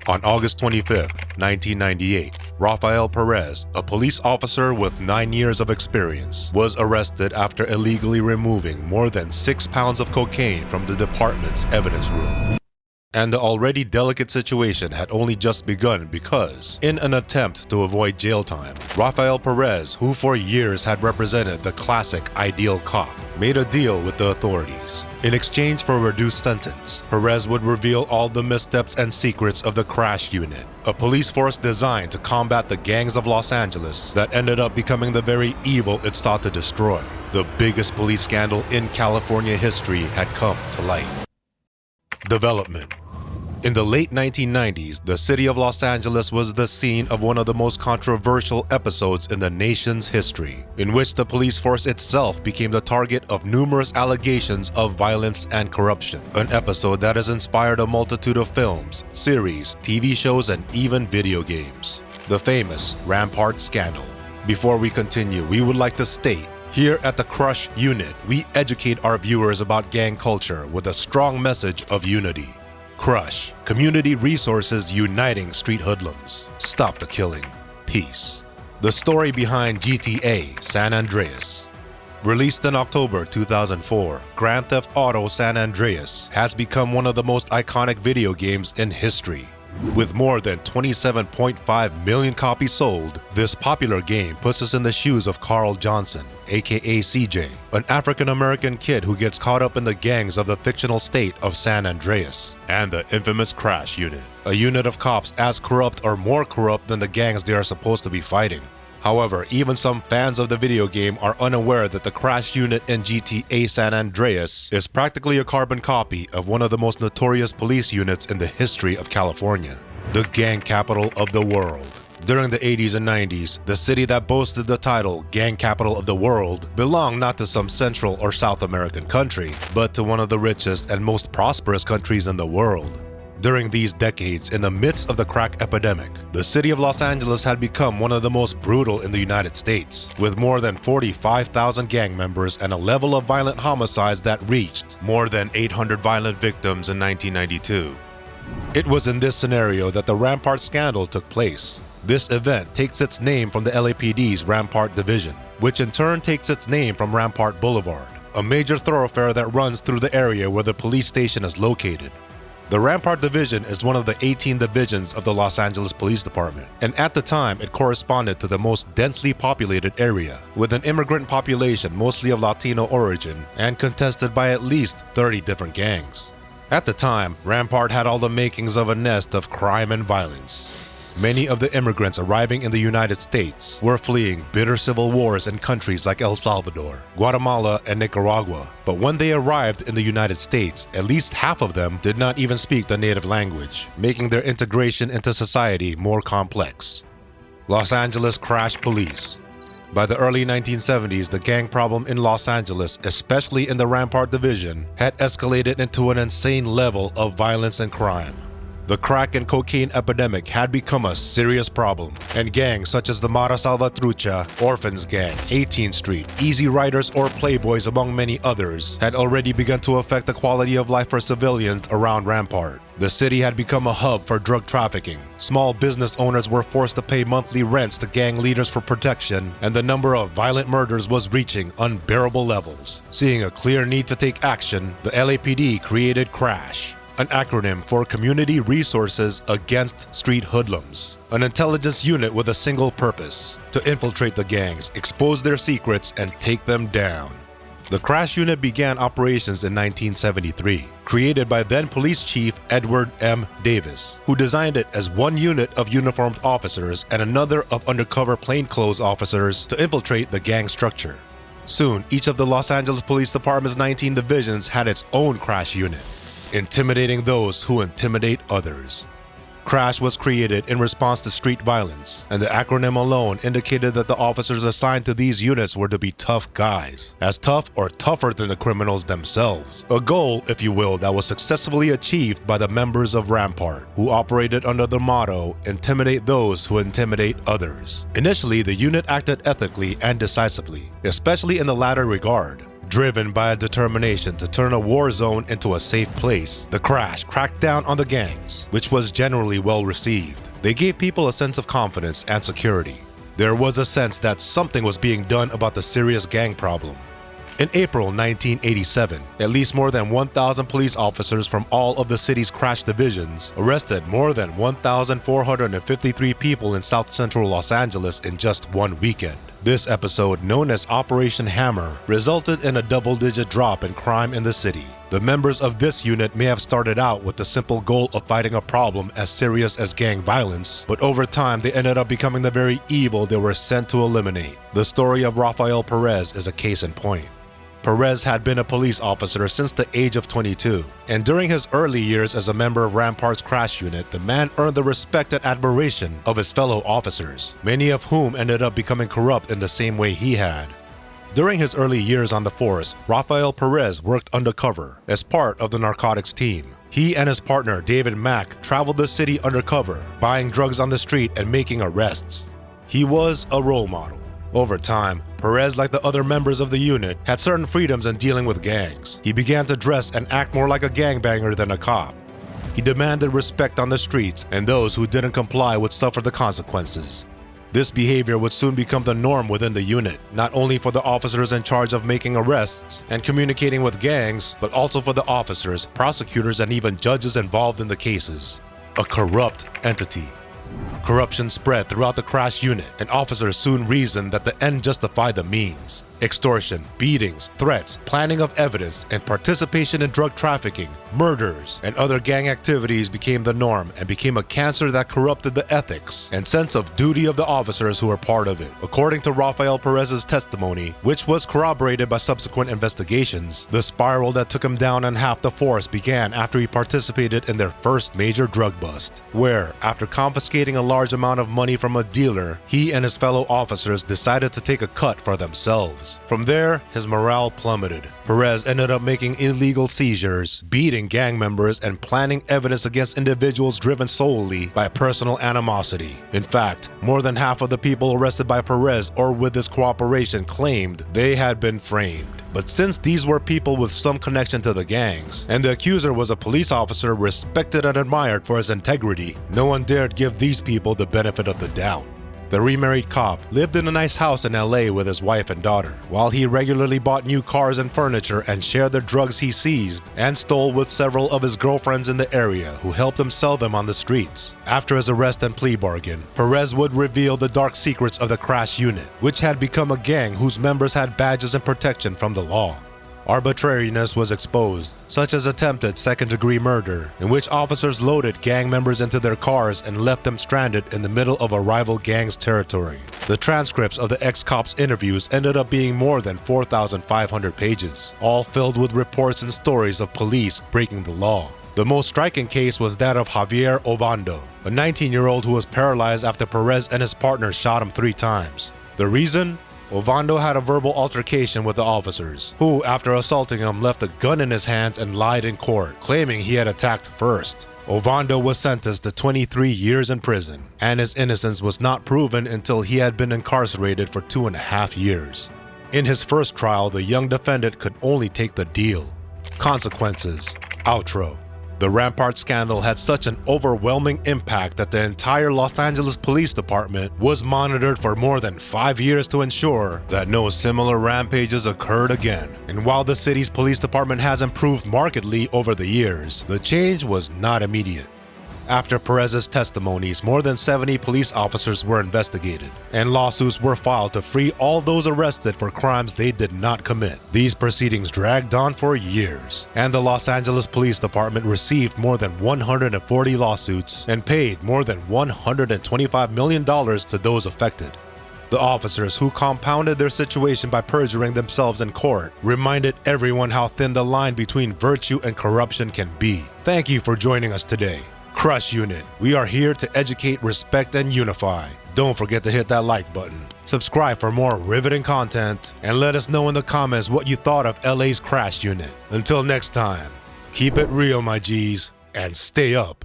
On August 25, 1998, Rafael Perez, a police officer with 9 years of experience, was arrested after illegally removing more than 6 pounds of cocaine from the department's evidence room. And the already delicate situation had only just begun because, in an attempt to avoid jail time, Rafael Perez, who for years had represented the classic ideal cop, made a deal with the authorities. In exchange for a reduced sentence, Perez would reveal all the missteps and secrets of the C.R.U.S.H unit, a police force designed to combat the gangs of Los Angeles that ended up becoming the very evil it sought to destroy. The biggest police scandal in California history had come to light. Development. In the late 1990s, the city of Los Angeles was the scene of one of the most controversial episodes in the nation's history, in which the police force itself became the target of numerous allegations of violence and corruption, an episode that has inspired a multitude of films, series, TV shows, and even video games. The famous Rampart scandal. Before we continue, we would like to state, here at the C.R.U.S.H unit, we educate our viewers about gang culture with a strong message of unity. C.R.U.S.H, Community Resources Uniting Street Hoodlums. Stop the killing. Peace. The story behind GTA San Andreas. Released in October 2004, Grand Theft Auto San Andreas has become one of the most iconic video games in history. With more than 27.5 million copies sold, this popular game puts us in the shoes of Carl Johnson, aka CJ, an African-American kid who gets caught up in the gangs of the fictional state of San Andreas, and the infamous C.R.U.S.H unit, a unit of cops as corrupt or more corrupt than the gangs they are supposed to be fighting. However, even some fans of the video game are unaware that the C.R.U.S.H unit in GTA San Andreas is practically a carbon copy of one of the most notorious police units in the history of California, the gang capital of the world. During the 80s and 90s, the city that boasted the title Gang Capital of the World belonged not to some Central or South American country, but to one of the richest and most prosperous countries in the world. During these decades, in the midst of the crack epidemic, the city of Los Angeles had become one of the most brutal in the United States, with more than 45,000 gang members and a level of violent homicides that reached more than 800 violent victims in 1992. It was in this scenario that the Rampart scandal took place. This event takes its name from the LAPD's Rampart Division, which in turn takes its name from Rampart Boulevard, a major thoroughfare that runs through the area where the police station is located. The Rampart Division is one of the 18 divisions of the Los Angeles Police Department, and at the time it corresponded to the most densely populated area, with an immigrant population mostly of Latino origin and contested by at least 30 different gangs. At the time, Rampart had all the makings of a nest of crime and violence. Many of the immigrants arriving in the United States were fleeing bitter civil wars in countries like El Salvador, Guatemala, and Nicaragua. But when they arrived in the United States, at least half of them did not even speak the native language, making their integration into society more complex. Los Angeles C.R.U.S.H Police. By the early 1970s, the gang problem in Los Angeles, especially in the Rampart Division, had escalated into an insane level of violence and crime. The crack and cocaine epidemic had become a serious problem, and gangs such as the Mara Salvatrucha, Orphans Gang, 18th Street, Easy Riders, or Playboys, among many others, had already begun to affect the quality of life for civilians around Rampart. The city had become a hub for drug trafficking. Small business owners were forced to pay monthly rents to gang leaders for protection, and the number of violent murders was reaching unbearable levels. Seeing a clear need to take action, the LAPD created C.R.U.S.H, an acronym for Community Resources Against Street Hoodlums, an intelligence unit with a single purpose: to infiltrate the gangs, expose their secrets, and take them down. The C.R.U.S.H unit began operations in 1973, created by then Police Chief Edward M. Davis, who designed it as one unit of uniformed officers and another of undercover plainclothes officers to infiltrate the gang structure. Soon, each of the Los Angeles Police Department's 19 divisions had its own C.R.U.S.H unit, intimidating those who intimidate others. C.R.U.S.H was created in response to street violence, and the acronym alone indicated that the officers assigned to these units were to be tough guys, as tough or tougher than the criminals themselves. A goal, if you will, that was successfully achieved by the members of Rampart, who operated under the motto, "Intimidate those who intimidate others." Initially, the unit acted ethically and decisively, especially in the latter regard. Driven by a determination to turn a war zone into a safe place, the Crash cracked down on the gangs, which was generally well received. They gave people a sense of confidence and security. There was a sense that something was being done about the serious gang problem. In April 1987, at least more than 1,000 police officers from all of the city's crash divisions arrested more than 1,453 people in South Central Los Angeles in just one weekend. This episode, known as Operation Hammer, resulted in a double-digit drop in crime in the city. The members of this unit may have started out with the simple goal of fighting a problem as serious as gang violence, but over time they ended up becoming the very evil they were sent to eliminate. The story of Rafael Perez is a case in point. Perez had been a police officer since the age of 22, and during his early years as a member of Rampart's crash unit, the man earned the respect and admiration of his fellow officers, many of whom ended up becoming corrupt in the same way he had. During his early years on the force, Rafael Perez worked undercover as part of the narcotics team. He and his partner David Mack traveled the city undercover, buying drugs on the street and making arrests. He was a role model. Over time, Perez, like the other members of the unit, had certain freedoms in dealing with gangs. He began to dress and act more like a gangbanger than a cop. He demanded respect on the streets, and those who didn't comply would suffer the consequences. This behavior would soon become the norm within the unit, not only for the officers in charge of making arrests and communicating with gangs, but also for the officers, prosecutors, and even judges involved in the cases. A corrupt entity. Corruption spread throughout the crash unit, and officers soon reasoned that the end justified the means. Extortion, beatings, threats, planting of evidence, and participation in drug trafficking, murders, and other gang activities became the norm and became a cancer that corrupted the ethics and sense of duty of the officers who were part of it. According to Rafael Perez's testimony, which was corroborated by subsequent investigations, the spiral that took him down in half the force began after he participated in their first major drug bust, where, after confiscating a large amount of money from a dealer, he and his fellow officers decided to take a cut for themselves. From there, his morale plummeted. Perez ended up making illegal seizures, beating gang members, and planting evidence against individuals driven solely by personal animosity. In fact, more than half of the people arrested by Perez or with his cooperation claimed they had been framed. But since these were people with some connection to the gangs, and the accuser was a police officer respected and admired for his integrity, no one dared give these people the benefit of the doubt. The remarried cop lived in a nice house in LA with his wife and daughter, while he regularly bought new cars and furniture and shared the drugs he seized and stole with several of his girlfriends in the area who helped him sell them on the streets. After his arrest and plea bargain, Perez would reveal the dark secrets of the crash unit, which had become a gang whose members had badges and protection from the law. Arbitrariness was exposed, such as attempted second-degree murder, in which officers loaded gang members into their cars and left them stranded in the middle of a rival gang's territory. The transcripts of the ex-cops' interviews ended up being more than 4,500 pages, all filled with reports and stories of police breaking the law. The most striking case was that of Javier Ovando, a 19-year-old who was paralyzed after Perez and his partner shot him 3 times. The reason? Ovando had a verbal altercation with the officers, who, after assaulting him, left a gun in his hands and lied in court, claiming he had attacked first. Ovando was sentenced to 23 years in prison, and his innocence was not proven until he had been incarcerated for 2.5 years. In his first trial, the young defendant could only take the deal. Consequences. Outro. The Rampart scandal had such an overwhelming impact that the entire Los Angeles Police Department was monitored for more than 5 years to ensure that no similar rampages occurred again. And while the city's police department has improved markedly over the years, the change was not immediate. After Perez's testimonies, more than 70 police officers were investigated, and lawsuits were filed to free all those arrested for crimes they did not commit. These proceedings dragged on for years, and the Los Angeles Police Department received more than 140 lawsuits and paid more than $125 million to those affected. The officers who compounded their situation by perjuring themselves in court reminded everyone how thin the line between virtue and corruption can be. Thank you for joining us today. Crush Unit, we are here to educate, respect, and unify. Don't forget to hit that like button, subscribe for more riveting content, and let us know in the comments what you thought of LA's Crash Unit. Until next time, keep it real, my G's, and stay up.